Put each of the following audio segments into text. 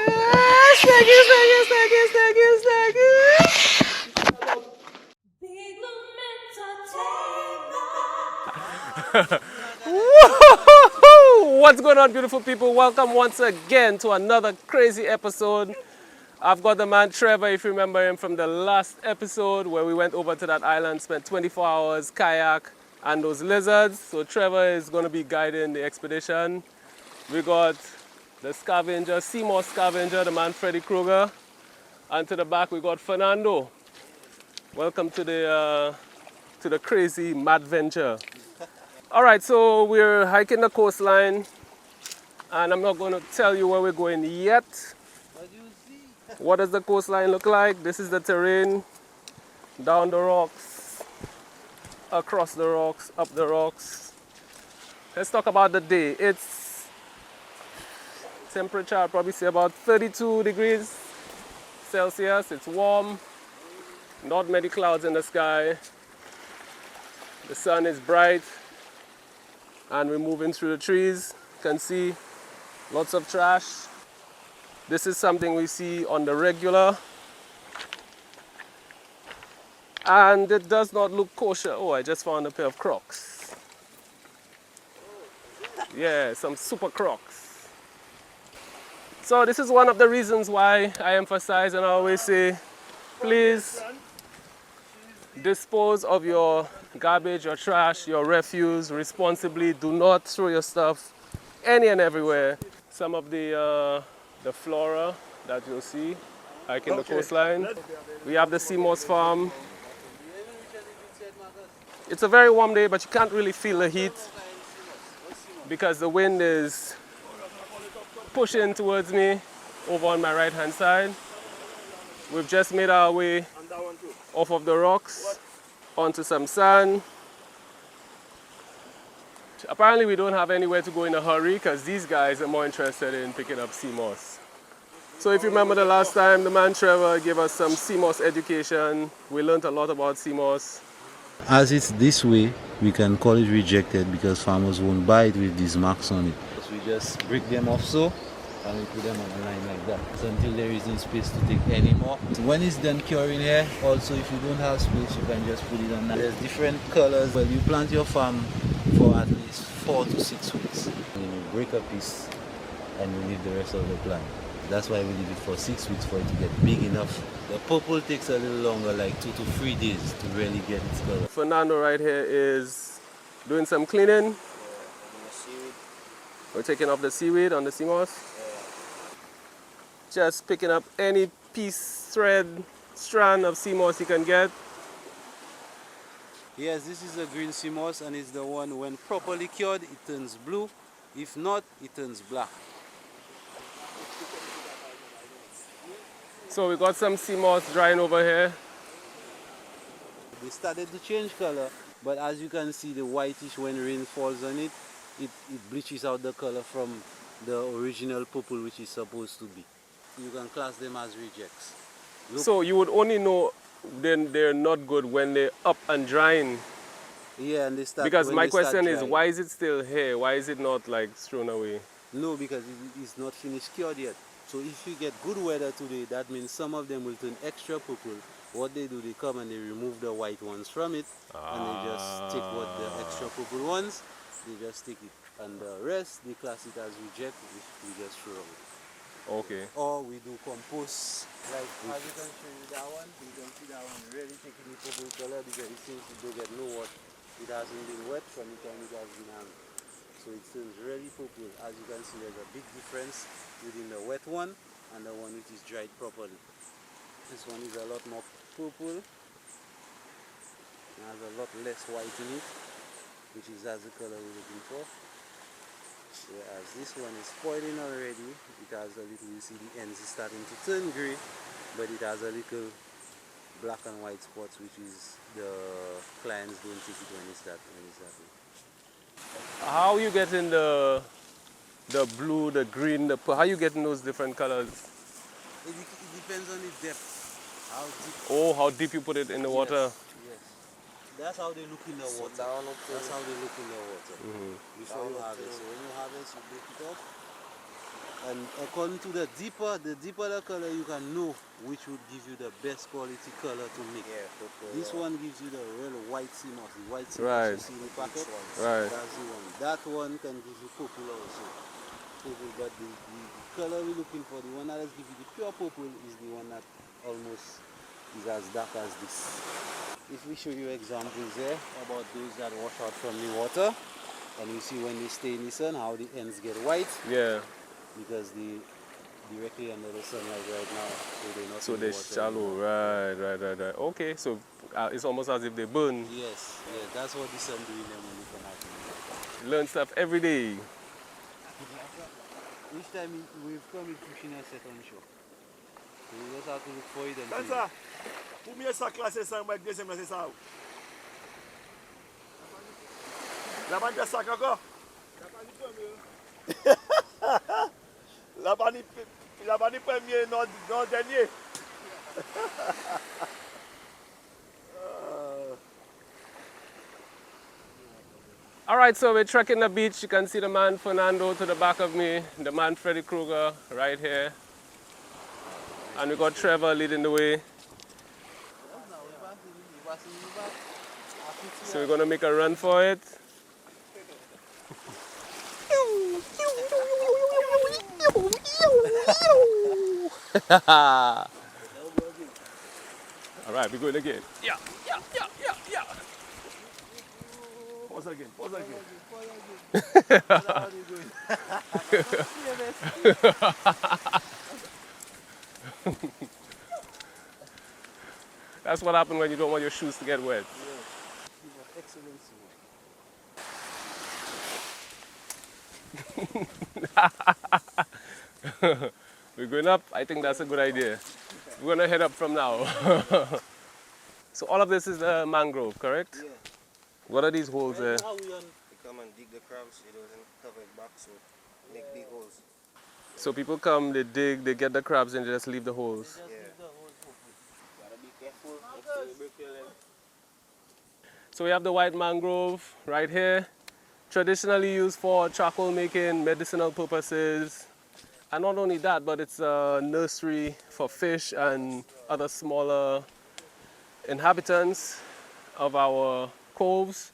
Thank you, thank you, thank you, thank you, thank you. Woo-hoo-hoo-hoo! What's going on, beautiful people? Welcome once again to another crazy episode. I've got the man Trevor, if you remember him from the last episode where we went over to that island, spent 24 hours, kayak, and those lizards. So Trevor is going to be guiding the expedition. We got the scavenger, Seymour scavenger, the man Freddy Krueger. And to the back we got Fernando. Welcome to the crazy mad venture. All right, so we're hiking the coastline, and I'm not going to tell you where we're going yet. What does the coastline look like? This is the terrain, down the rocks, across the rocks, up the rocks. Let's talk about the day. It's temperature, I'd probably say about 32 degrees Celsius. It's warm, not many clouds in the sky. The sun is bright, and we're moving through the trees. You can see lots of trash. This is something we see on the regular, and it does not look kosher. Oh, I just found a pair of Crocs. Yeah, some super Crocs. So this is one of the reasons why I emphasize and I always say, please dispose of your garbage, your trash, your refuse responsibly. Do not throw your stuff any and everywhere. Some of the flora that you'll see hiking the coastline. We have the Seymour's farm. It's a very warm day, but you can't really feel the heat because the wind is pushing towards me over on my right hand side. We've just made our way off of the rocks onto some sand. Apparently we don't have anywhere to go in a hurry because these guys are more interested in picking up sea moss. So if you remember the last time, the man Trevor gave us some sea moss education. We learned a lot about sea moss. As it's this way, we can call it rejected because farmers won't buy it with these marks on it. So we just break them off so, and we put them on a line like that so until there isn't space to take any more. So when it's done curing here, also if you don't have space, you can just put it on that. There's different colors. Well, you plant your farm for at least 4 to 6 weeks. And you break a piece and you leave the rest of the plant. That's why we leave it for 6 weeks for it to get big enough. The purple takes a little longer, like 2 to 3 days to really get its color. Fernando right here is doing some cleaning. We're taking off the seaweed on the sea moss. Just picking up any piece, thread, strand of sea moss you can get. Yes, this is a green sea moss, and it's the one when properly cured it turns blue. If not, it turns black. So we got some sea moss drying over here. They started to change color, but as you can see, the whitish, when rain falls on it, it bleaches out the color from the original purple which is supposed to be. You can class them as rejects. Look. So you would only know then they're not good when they're up and drying. Yeah, and they start. Because my question is, drying. why is it still here? Why is it not like thrown away? No, because it's not finished cured yet. So if you get good weather today, that means some of them will turn extra purple. What they do, they come and they remove the white ones from it, and they just take what the extra purple ones, they just take it. And the rest, they class it as reject, which we just throw away. Okay. Or we do compost, like as you can show you that one, you can see that one really taking the purple color because it seems to don't get no water. It hasn't been wet from the time it has been hung. So it turns really purple. As you can see, there's a big difference within the wet one and the one which is dried properly. This one is a lot more purple. It has a lot less white in it, which is that's the color we're looking for. Whereas this one is spoiling already. It has a little, you see the ends is starting to turn grey, but it has a little black and white spots, which is the clients don't take it when it's that way. How are you getting the blue, the green, how are you getting those different colors? It depends on the depth. How deep. Oh, how deep you put it in the water. Yes. That's how they look in the water. That's how they look in the water. Before you harvest. So when you harvest, you break it up. And according to the deeper the color, you can know which would give you the best quality color to make. Yeah, purple. This one gives you the real white sea moss. The white sea Right. moss you see in the packet. Right. That's the one. That one can give you purple also. Purple, but the color we're looking for, the one that is give you the pure purple, is the one that almost is as dark as this. If we show you examples there about those that wash out from the water, and you see when they stay in the sun how the ends get white. Yeah. Because they directly under the sunlight right now, so they're not. So in the they're water shallow. anymore. Right. Okay, so it's almost as if they burn. Yes, that's what the sun doing them when they come out. In the water. Learn stuff every day. Each time we've come, it's pushing a set on shore. So we just have to look for it and Quand ça, pour mieux ça classer ça, moi deuxième c'est ça. La bande de sac encore. La bande premier non dernier. All right, so we're trekking the beach. You can see the man Fernando to the back of me, the man Freddy Krueger right here. And we got Trevor leading the way. So we're gonna make a run for it. All right, we're going again. Yeah. Pause again. That's what happens when you don't want your shoes to get wet. excellent swim. We're going up. I think that's a good idea. We're gonna head up from now. So all of this is the mangrove, correct? Yeah. What are these holes there? Now we on They come and dig the crabs, it doesn't cover it back, so make big holes. So people come, they dig, they get the crabs and just leave the holes. Yeah. Gotta be careful. Break your leg. So we have the white mangrove right here, traditionally used for charcoal making, medicinal purposes. And not only that, but it's a nursery for fish and other smaller inhabitants of our coves.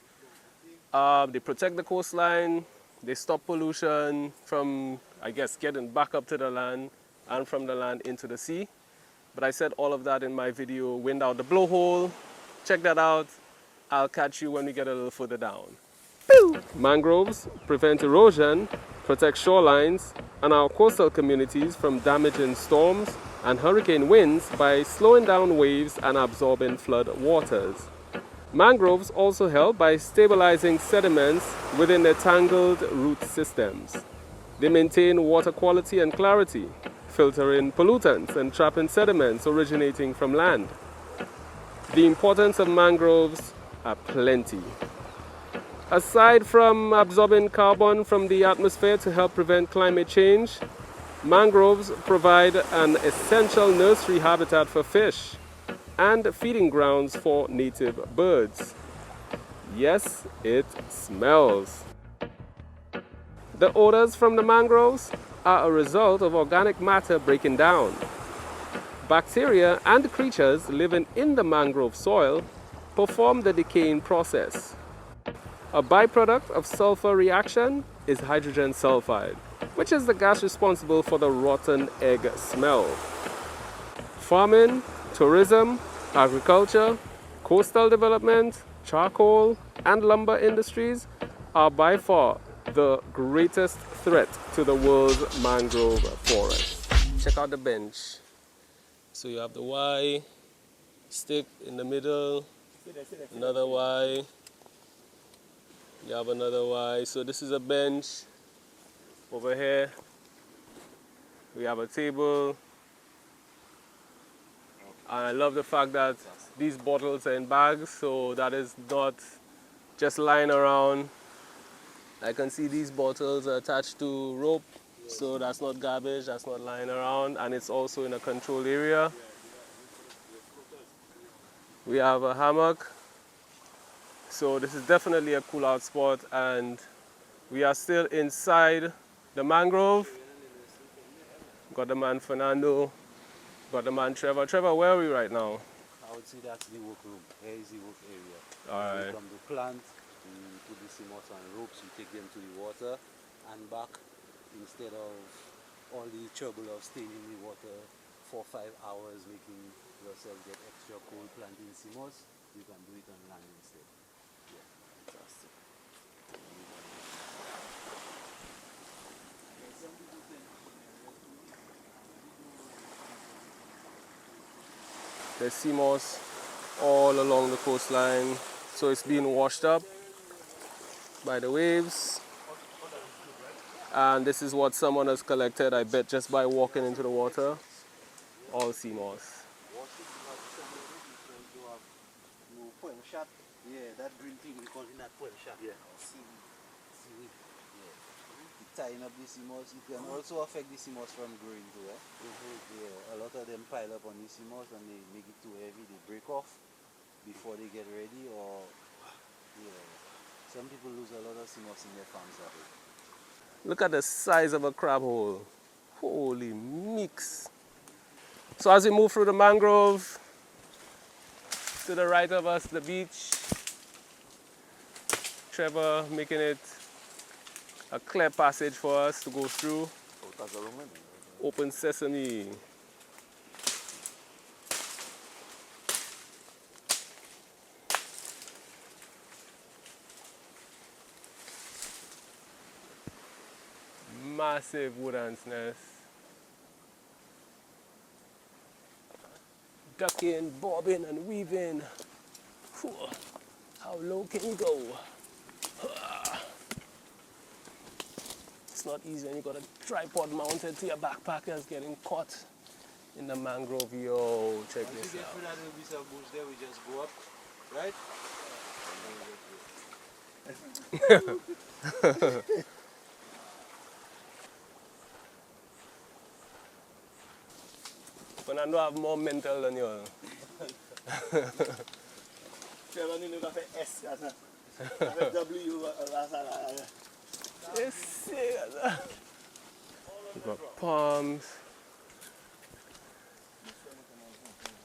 They protect the coastline, they stop pollution from, I guess, getting back up to the land and from the land into the sea. But I said all of that in my video, Wind Out the Blowhole. Check that out. I'll catch you when we get a little further down. Pew! Mangroves prevent erosion, protect shorelines and our coastal communities from damaging storms and hurricane winds by slowing down waves and absorbing flood waters. Mangroves also help by stabilizing sediments within their tangled root systems. They maintain water quality and clarity, filtering pollutants and trapping sediments originating from land. The importance of mangroves are plenty. Aside from absorbing carbon from the atmosphere to help prevent climate change, mangroves provide an essential nursery habitat for fish and feeding grounds for native birds. Yes, it smells. The odors from the mangroves are a result of organic matter breaking down. Bacteria and creatures living in the mangrove soil perform the decaying process. A byproduct of sulfur reaction is hydrogen sulfide, which is the gas responsible for the rotten egg smell. Farming, tourism, agriculture, coastal development, charcoal, and lumber industries are by far the greatest threat to the world's mangrove forest. Check out the bench. So you have the Y stick in the middle, another Y. You have another Y. So this is a bench. Over here, we have a table. And I love the fact that these bottles are in bags, so that is not just lying around. I can see these bottles are attached to rope, so that's not garbage, that's not lying around, and it's also in a controlled area. We have a hammock. So this is definitely a cool out spot, and we are still inside the mangrove. Got the man Fernando. Got the man Trevor. Trevor, where are we right now? I would say that's the work room. Here is the work area. Alright. We come to plant, we put the CMOS on ropes, we take them to the water and back instead of all the trouble of staying in the water 4 or 5 hours making yourself get extra cold planting CMOS. You can do it on land instead. Yeah. Fantastic. There's sea moss all along the coastline, so it's being washed up by the waves. And this is what someone has collected, I bet, just by walking into the water. All sea moss. Yeah, that green thing we call it that pearl shot. Yeah. Seaweed. Yeah. Tying up the CMOS, it can also affect the CMOS from growing too. Yeah, a lot of them pile up on the CMOS and they make it too heavy, they break off before they get ready, or some people lose a lot of CMOS in their farms that way. Look at the size of a crab hole. Holy mix. So as we move through the mangrove, to the right of us, the beach. Trevor making it a clear passage for us to go through. Open sesame. Massive wood ants nest. Ducking, bobbing and weaving. Whew. How low can you go? It's not easy when you got a tripod mounted to your backpack that's getting caught in the mangrove. Yo, check Once this you get out. through that little piece of bush there, we just go up, right? Fernando have more mental than you. Trevor ni nou ka fe S ata. Ka fe W la. It's serious. You got palms.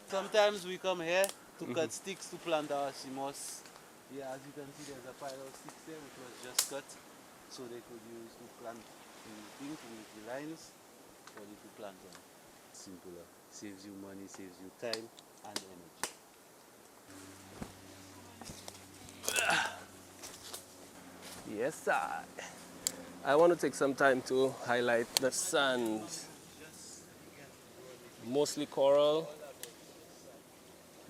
Sometimes we come here to cut sticks to plant our CMOS. Yeah, as you can see, there's a pile of sticks there which was just cut, so they could use to plant the thing to make the lines for you to plant on. Simpler. Saves you money, saves you time and energy. Yes, sir. I want to take some time to highlight the sand. Mostly coral.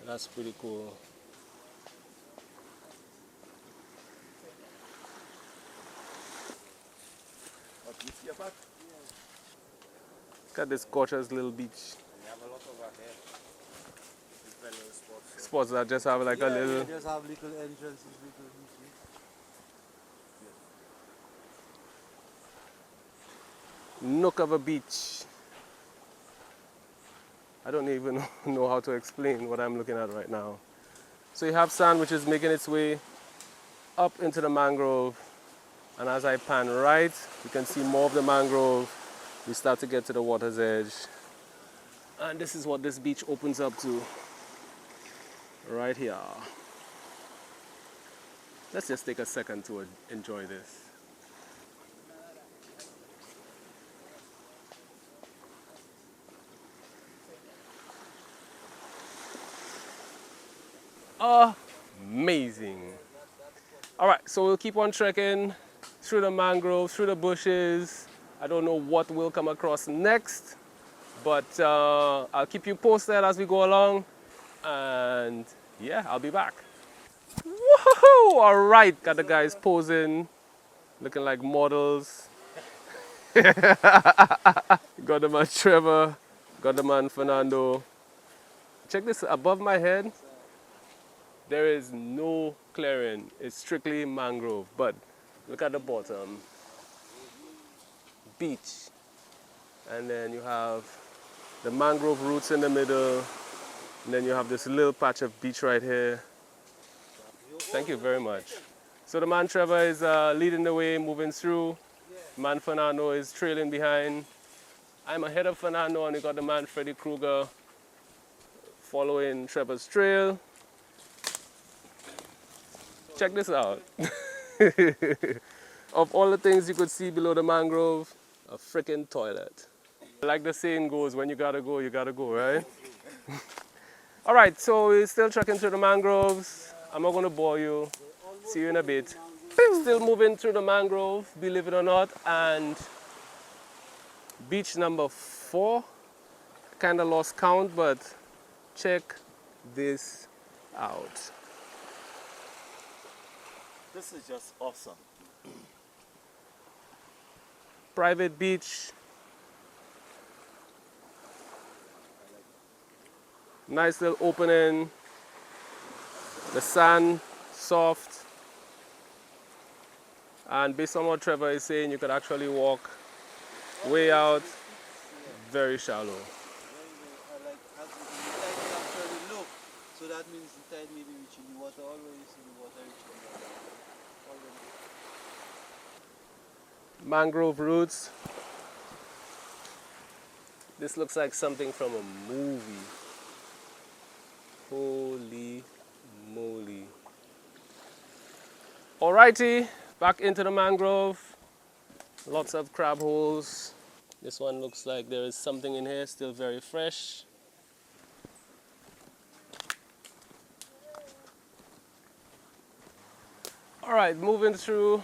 That's pretty cool. Look at this gorgeous little beach. We have a lot over here. Different little spots. Spots that just have like a little. Just have little entrances, little beaches. Nook of a beach. I don't even know how to explain what I'm looking at right now. So you have sand which is making its way up into the mangrove, and as I pan right, you can see more of the mangrove. We start to get to the water's edge, and this is what this beach opens up to right here. Let's just take a second to enjoy this. Amazing. All right, so we'll keep on trekking through the mangroves, through the bushes. I don't know what we'll come across next, but I'll keep you posted as we go along. And yeah, I'll be back. Woohoo! All right, got the guys posing, looking like models. Got the man Trevor, got the man Fernando. Check this, above my head, there is no clearing. It's strictly mangrove, but look at the bottom. Beach. And then you have the mangrove roots in the middle. And then you have this little patch of beach right here. Thank you very much. So the man Trevor is leading the way, moving through. Man Fernando is trailing behind. I'm ahead of Fernando, and we got the man Freddy Krueger following Trevor's trail. Check this out. Of all the things you could see below the mangrove, a freaking toilet. Like the saying goes, when you gotta go, right? All right, so we're still trekking through the mangroves. I'm not gonna bore you. See you in a bit. Still moving through the mangrove, believe it or not, and beach number 4. Kinda lost count, but check this out. This is just awesome. Private beach. Nice little opening. The sand soft. And based on what Trevor is saying, you could actually walk way out, very shallow. I like as the tide will actually low, so that means the tide may be reaching the water. Already you see the water reaching the water. Mangrove roots. This looks like something from a movie. Holy moly. Alrighty, back into the mangrove. Lots of crab holes. This one looks like there is something in here, still very fresh. Alright, moving through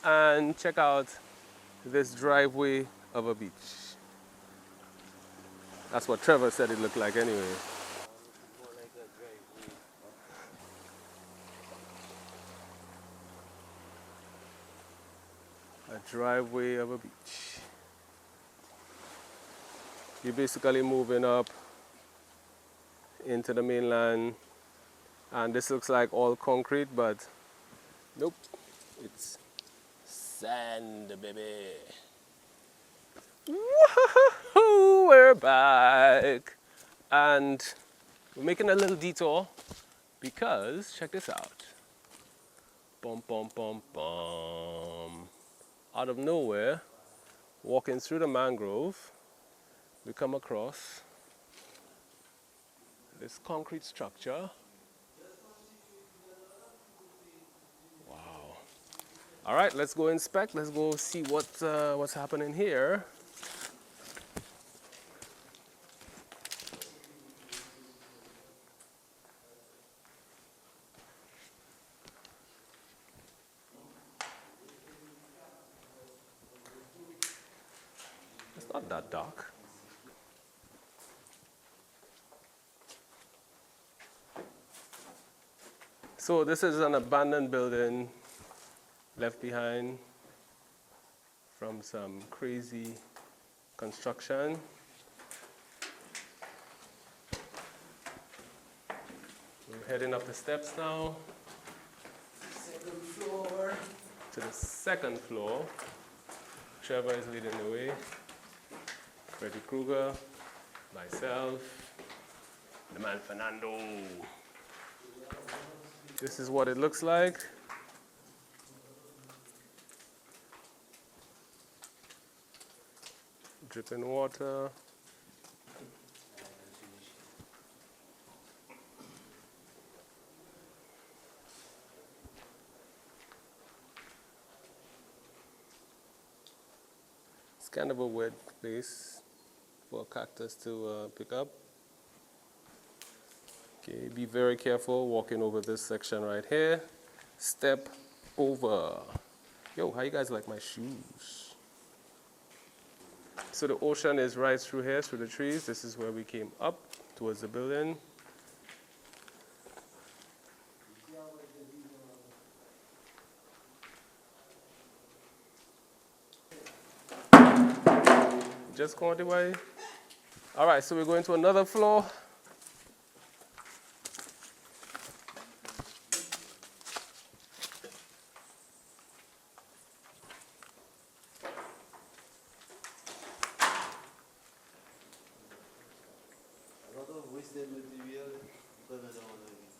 and check out this driveway of a beach. That's what Trevor said it looked like anyway. More like a driveway. A driveway of a beach. You're basically moving up into the mainland, and this looks like all concrete, but nope, it's sand, baby. Woohoo! We're back, and we're making a little detour because check this out. Bum bum bum bum. Out of nowhere, walking through the mangrove, we come across this concrete structure. Wow. All right, let's go inspect. Let's go see what's happening here. It's not that dark. So this is an abandoned building left behind from some crazy construction. We're heading up the steps now. Second floor. To the second floor. Trevor is leading the way. Freddy Krueger, myself, the man Fernando. This is what it looks like. Dripping water. It's kind of a weird place for a cactus to pick up. Okay, be very careful walking over this section right here. Step over. Yo, how you guys like my shoes? So the ocean is right through here, through the trees. This is where we came up towards the building. Just going the way. All right, so we're going to another floor.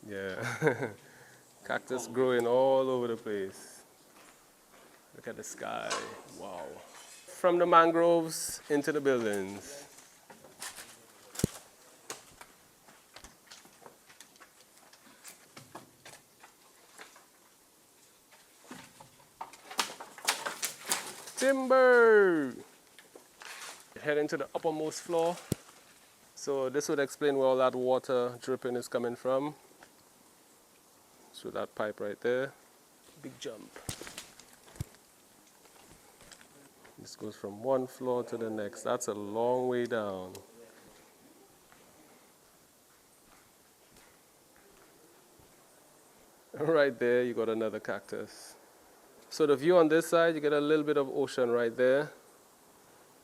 Yeah. Cactus growing all over the place. Look at the sky. Wow. from the mangroves into the buildings. Timber! Heading to the uppermost floor. So this would explain where all that water dripping is coming from. So that pipe right there, big jump. This goes from one floor to the next. That's a long way down. Right there, you got another cactus. So the view on this side, you get a little bit of ocean right there.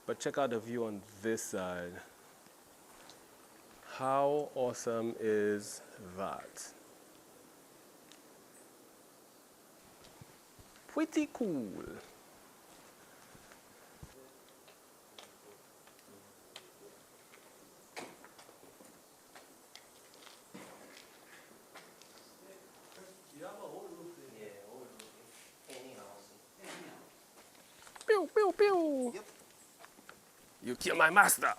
But check out the view on this side. How awesome is that? Pretty cool. Pew, pew, pew. Yep. You killed my master.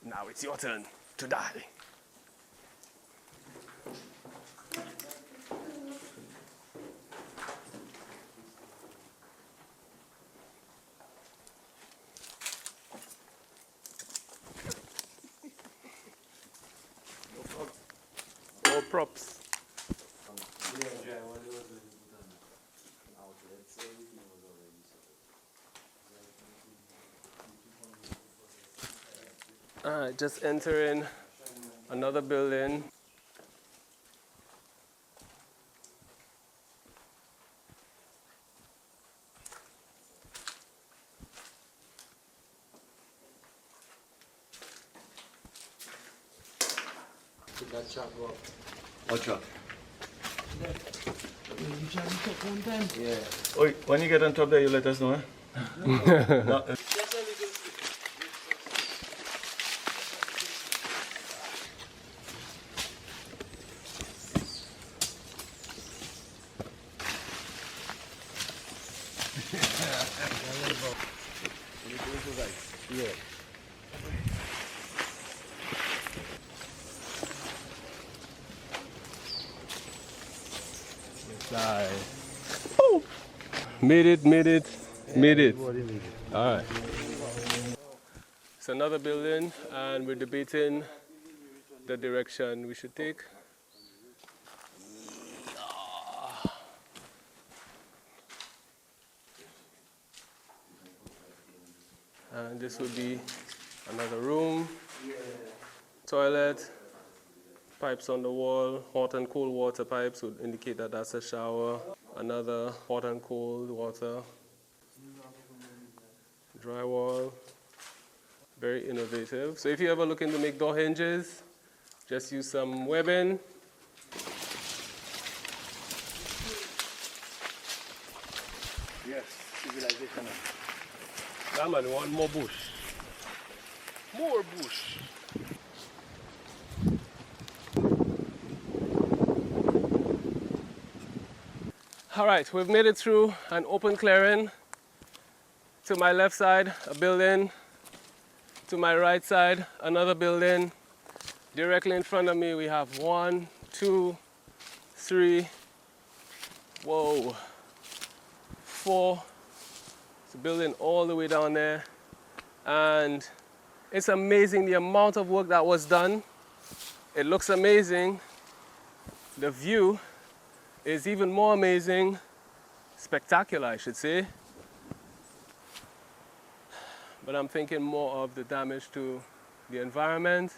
Now it's your turn to die. All props. Alright, just entering another building. Did that chop go up? What truck? Yeah. Oh, when you get on top there, you let us know, eh? No, Yeah. Oh. Made it. All right. It's another building, and we're debating the direction we should take. And this would be another room, toilet, pipes on the wall, hot and cold water pipes would indicate that that's a shower. Another hot and cold water, drywall, very innovative. So if you ever looking to make door hinges, just use some webbing. yes, civilization. Yeah, man, we want more bush. More bush. All right, we've made it through an open clearing. To my left side, a building. To my right side, another building. Directly in front of me, we have 1, 2, 3, 4. It's a building all the way down there. And it's amazing the amount of work that was done. It looks amazing. The view is even more amazing, spectacular, I should say. But I'm thinking more of the damage to the environment.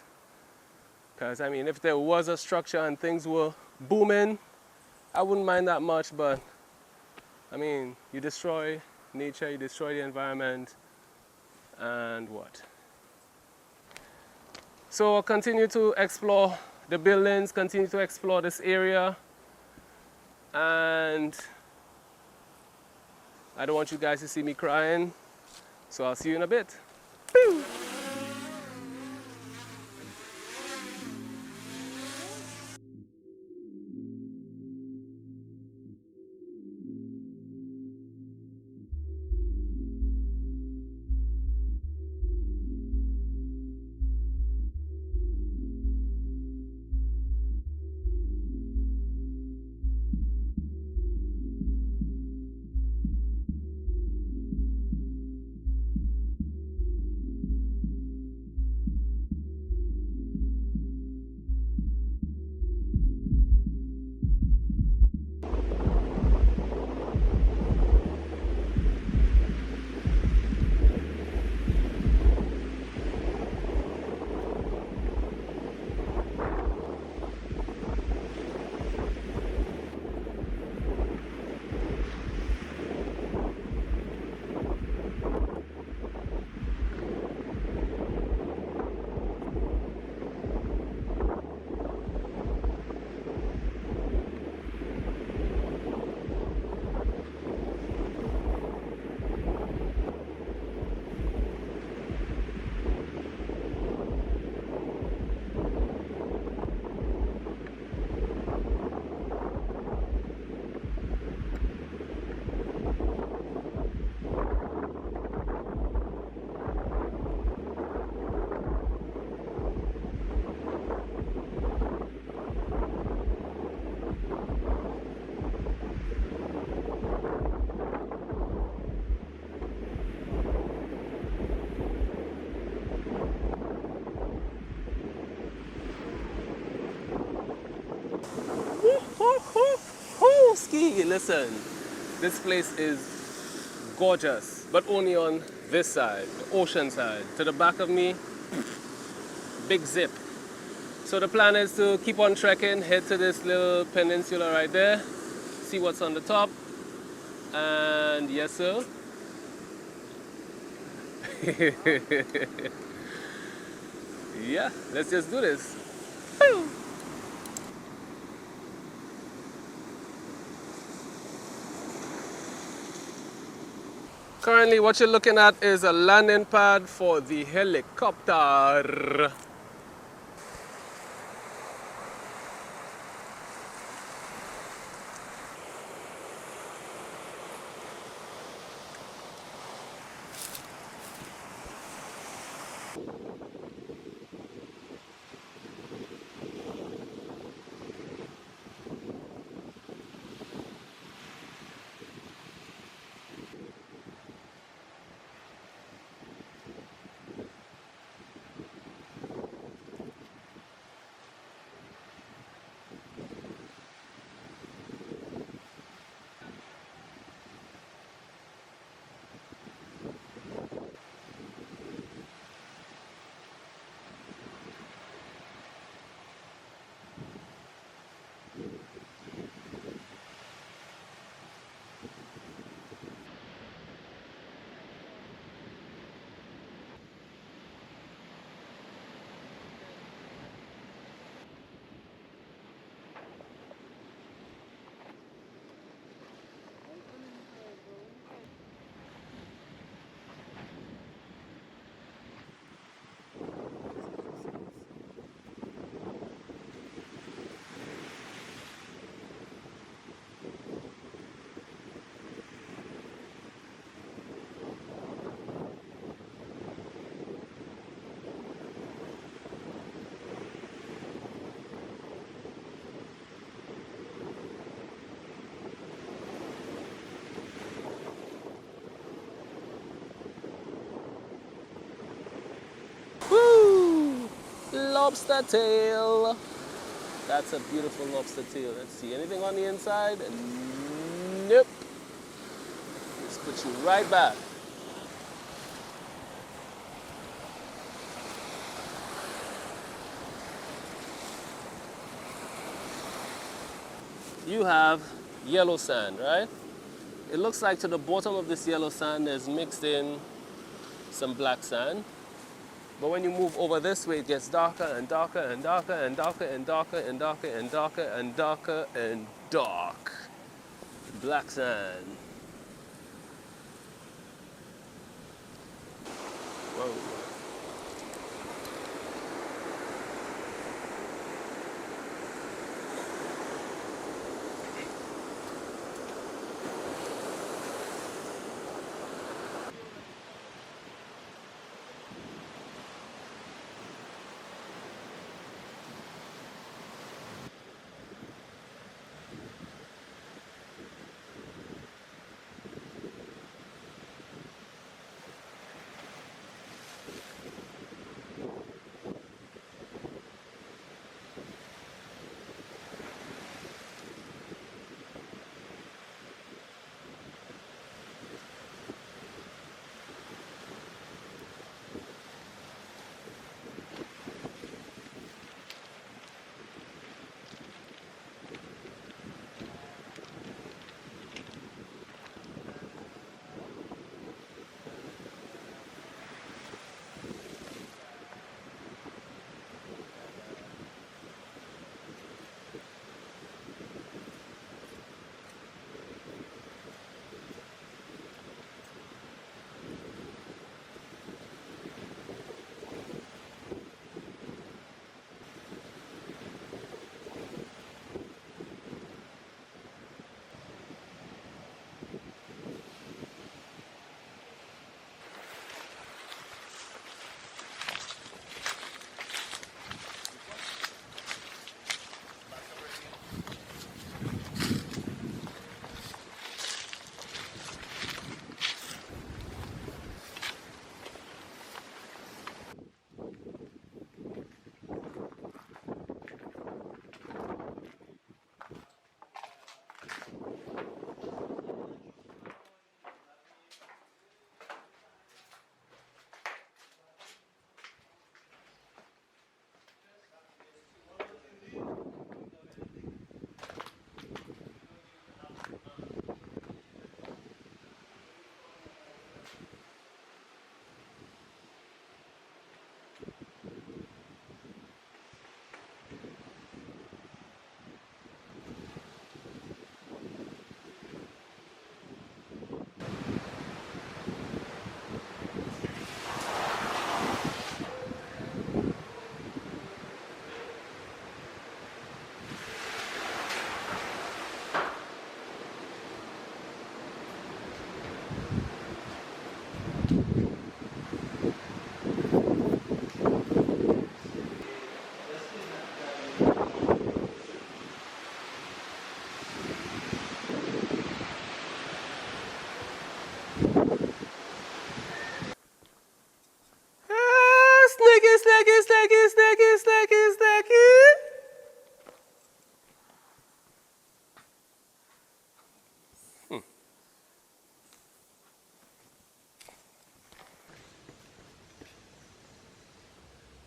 Because, I mean, if there was a structure and things were booming, I wouldn't mind that much, but, I mean, you destroy nature, you destroy the environment, and what? So I'll continue to explore the buildings, continue to explore this area, and I don't want you guys to see me crying, so I'll see you in a bit. Pew! ski. Listen, this place is gorgeous, but only on this side, the ocean side. To the back of me, big zip. So the plan is to keep on trekking, head to this little peninsula right there, see what's on the top, and yes sir. Yeah, let's just do this. Woo! Currently what you're looking at is a landing pad for the helicopter. Woo! Lobster tail. That's a beautiful lobster tail. Let's see, anything on the inside? Nope. Just put you right back. You have yellow sand, right? It looks like to the bottom of this yellow sand is mixed in some black sand. But when you move over this way, it gets darker and darker and darker and darker and darker and darker and darker and darker and dark. Black sand. Whoa.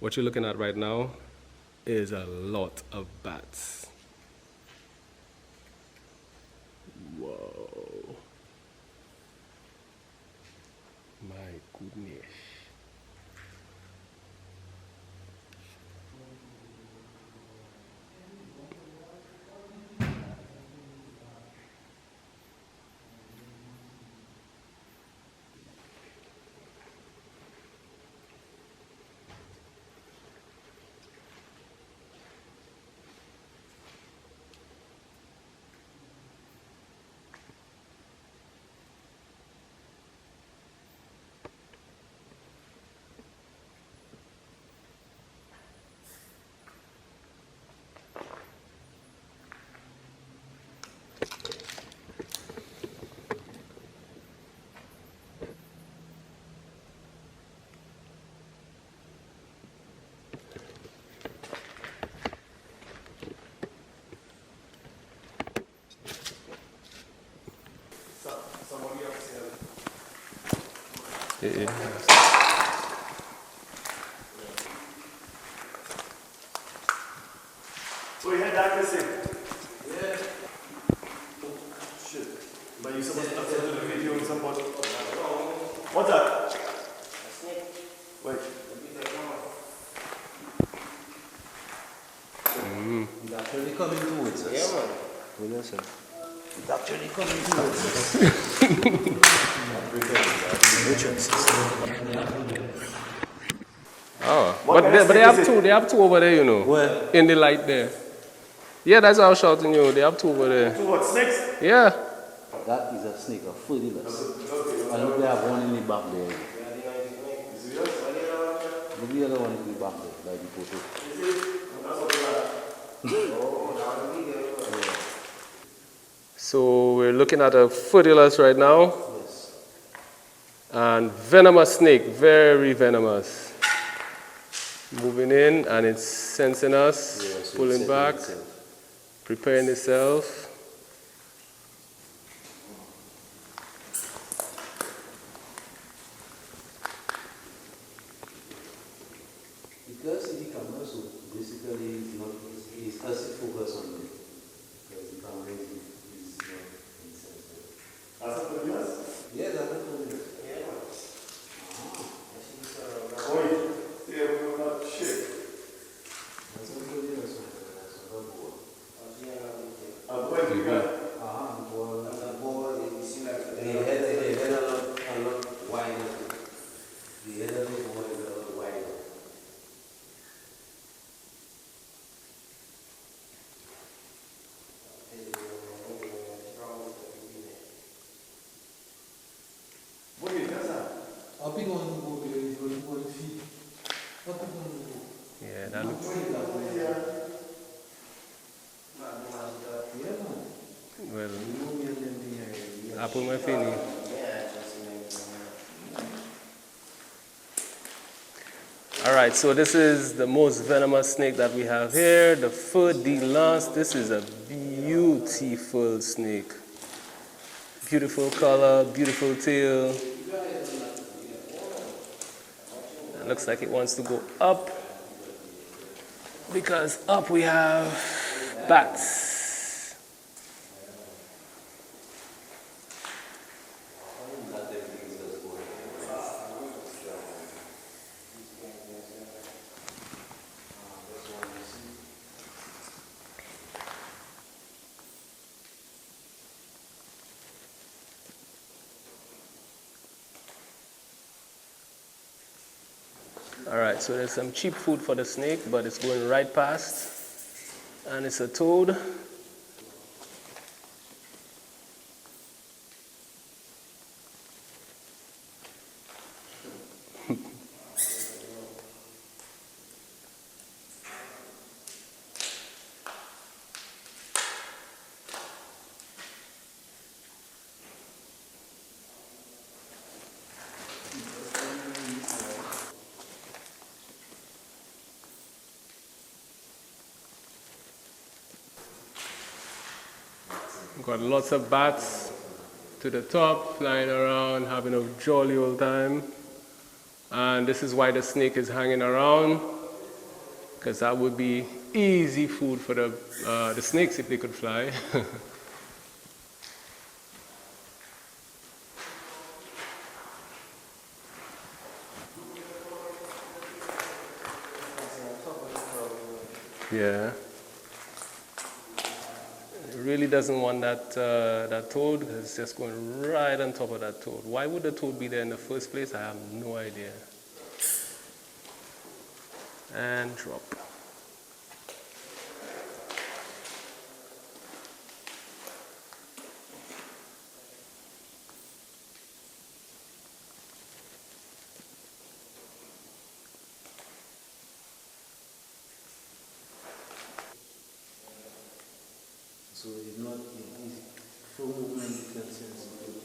What you're looking at right now is a lot of bats. Whoa. My goodness. Yeah. So you had that missing? Yeah. Shit. But you supposed to upload the video and something. What's that? Wait. It's actually coming towards us. Yeah, man. Hold on, sir. It's actually coming towards us. Oh, but they have two over there, you know. Where? In the light there. Yeah, that's why I was shouting you. They have two over there. Two what, snakes? Yeah. That is a snake, a footless. I look, they have one in the back there. Look the other one in the back there, like the photo. So we're looking at a footylus right now. Yes. And venomous snake, very venomous. Moving in and it's sensing us, Yeah, so pulling it's back, itself. preparing itself. Because in the camera, so basically it's not, it's has to focus on it. Because the camera is not insensitive. That's a good yes? Yeah, that's not only. Wait. Yeah, we're not shit. That's not only that's not boa. What you got? The head a lot wider. The head of the boa is a lot wider. What is that? I'll pick on the boat because it's going to feet. I'll pick on the boat. Yeah, that looks well. I put my finger. Alright, so this is the most venomous snake that we have here, the feu de lance. This is a beautiful snake. Beautiful color, beautiful tail. It looks like it wants to go up because up we have bats. Alright, so there's some cheap food for the snake, but it's going right past. And it's a toad. Got lots of bats to the top, flying around, having a jolly old time. And this is why the snake is hanging around. because that would be easy food for the snakes if they could fly. Yeah. It really doesn't want that toad because it's just going right on top of that toad. Why would the toad be there in the first place? I have no idea. And drop. So it's not easy. For movement, you can sense it.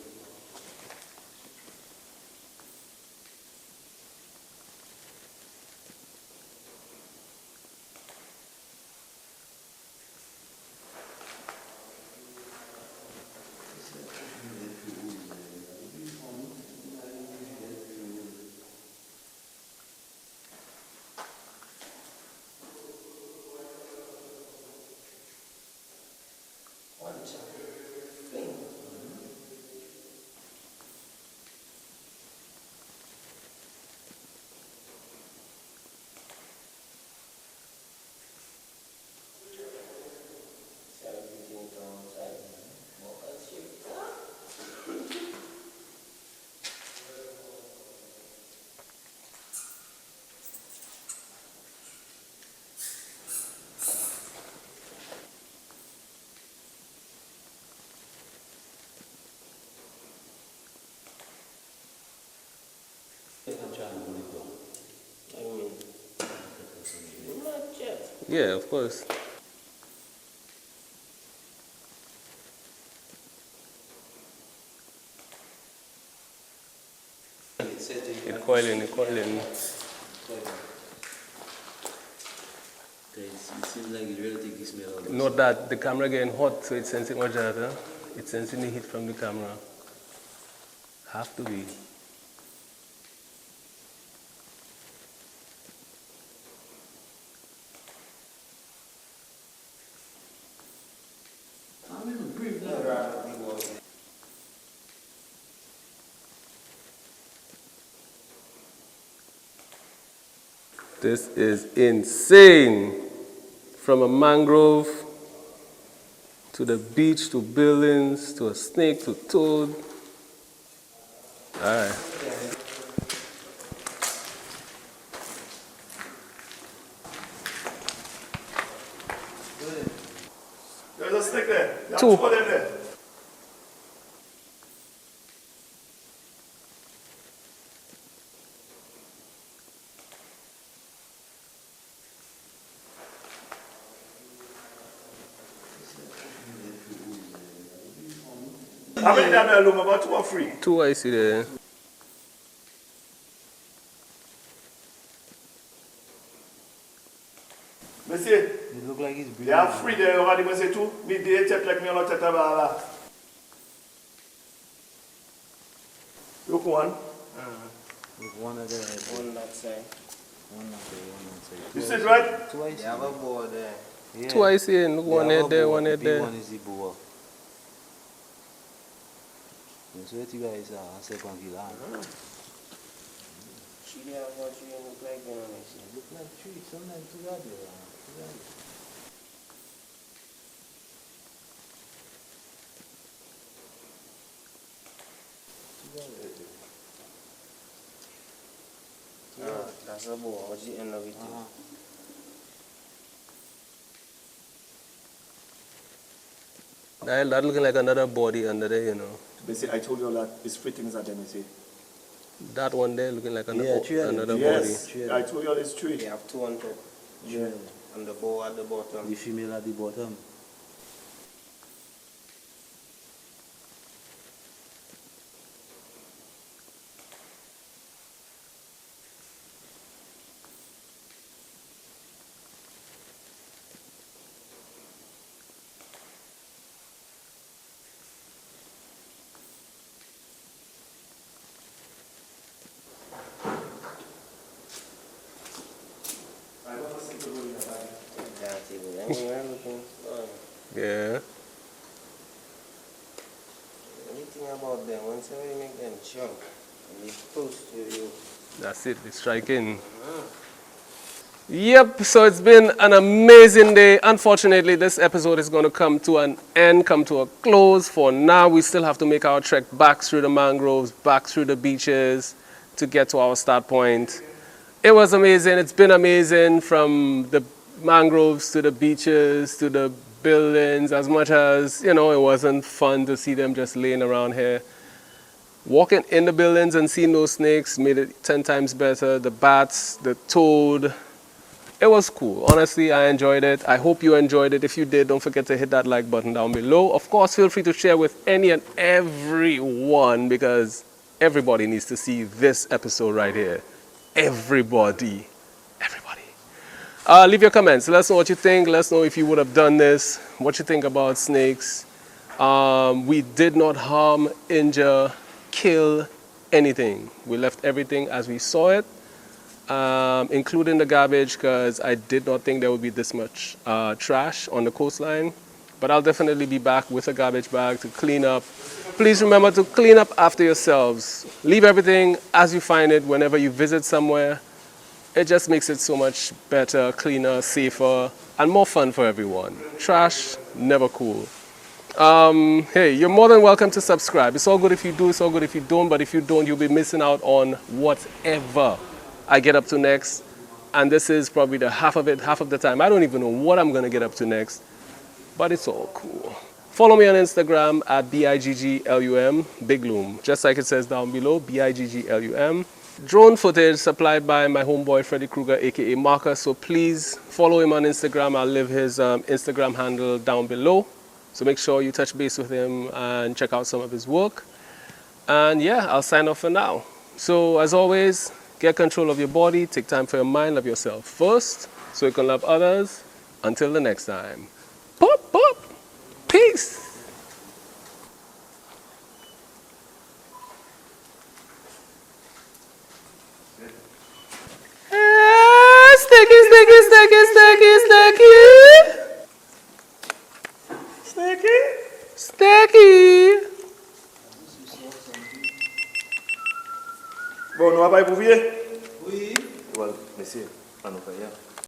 You can try and hold it down. Yeah, of course. It's coiling, it's coiling. It seems like it really takes the smell out. Note that the camera getting hot, so it's sensing much data. It's sensing the heat from the camera. Have to be. This is insane. From a mangrove to the beach to buildings to a snake to toad. All right. There's a snake there. You have Two. two of them there. How many there are about 2 or 3? Two I see there. Monsieur, It looks like it's breathing. they are free there already, monsieur, tout. Mais des têtes like me on la tête là. Look one. Look, one of the One that side. one of the one outside. You see it right? Two I They see. have a board there. Yeah. Two I see. Look, one They head have a there, boa. one The head big there. one is the boa. So what you guys are second killer. She there what you look like venomous. Look like three, sometimes two are there. Two are there. That's a board. What's the end of it? That looking like another body under there, you know. Monsieur, I told you all that it's 3 things at them, monsieur. That one there looking like Yeah, three of them. another Yes, Three. I told you all it's 3. They have 2 on top. Yeah. And the bow at the bottom. The female at the bottom. I want to see. Exactly. I mean, everything. Yeah. Anything about them, once you make them chunk, and they close to you. That's it, it's striking. Yep, so it's been an amazing day. Unfortunately, this episode is going to come to an end, come to a close. For now, we still have to make our trek back through the mangroves, back through the beaches to get to our start point. It was amazing. It's been amazing from the mangroves to the beaches to the buildings. As much as, you know, it wasn't fun to see them just laying around here. Walking in the buildings and seeing those snakes made it 10 times better. The bats, the toad. It was cool. Honestly, I enjoyed it. I hope you enjoyed it. If you did, don't forget to hit that like button down below. Of course, feel free to share with any and everyone because everybody needs to see this episode right here. Everybody. Leave your comments. Let us know what you think. Let us know if you would have done this. What you think about snakes. We did not harm, injure, kill anything. We left everything as we saw it, including the garbage because I did not think there would be this much trash on the coastline. But I'll definitely be back with a garbage bag to clean up. Please remember to clean up after yourselves. Leave everything as you find it whenever you visit somewhere. It just makes it so much better, cleaner, safer, and more fun for everyone. Trash, never cool. Hey, you're more than welcome to subscribe. It's all good if you do, it's all good if you don't, but if you don't, you'll be missing out on whatever I get up to next. And this is probably the half of the time. I don't even know what I'm going to get up to next, but it's all cool. Follow me on Instagram at BIGGLUM, Big Loom, just like it says down below, BIGGLUM. Drone footage supplied by my homeboy Freddy Krueger, aka Marcus, so please follow him on Instagram. I'll leave his Instagram handle down below. So make sure you touch base with him and check out some of his work. And yeah, I'll sign off for now. So as always, get control of your body, take time for your mind, love yourself first, so you can love others. Until the next time. Pop, pop. Peace. Sticky, sticky, sticky, sticky, sticky. Snaky? Sticky. Bon, nous va pas éprouver? Oui. Voilà, monsieur, on nous fait rien.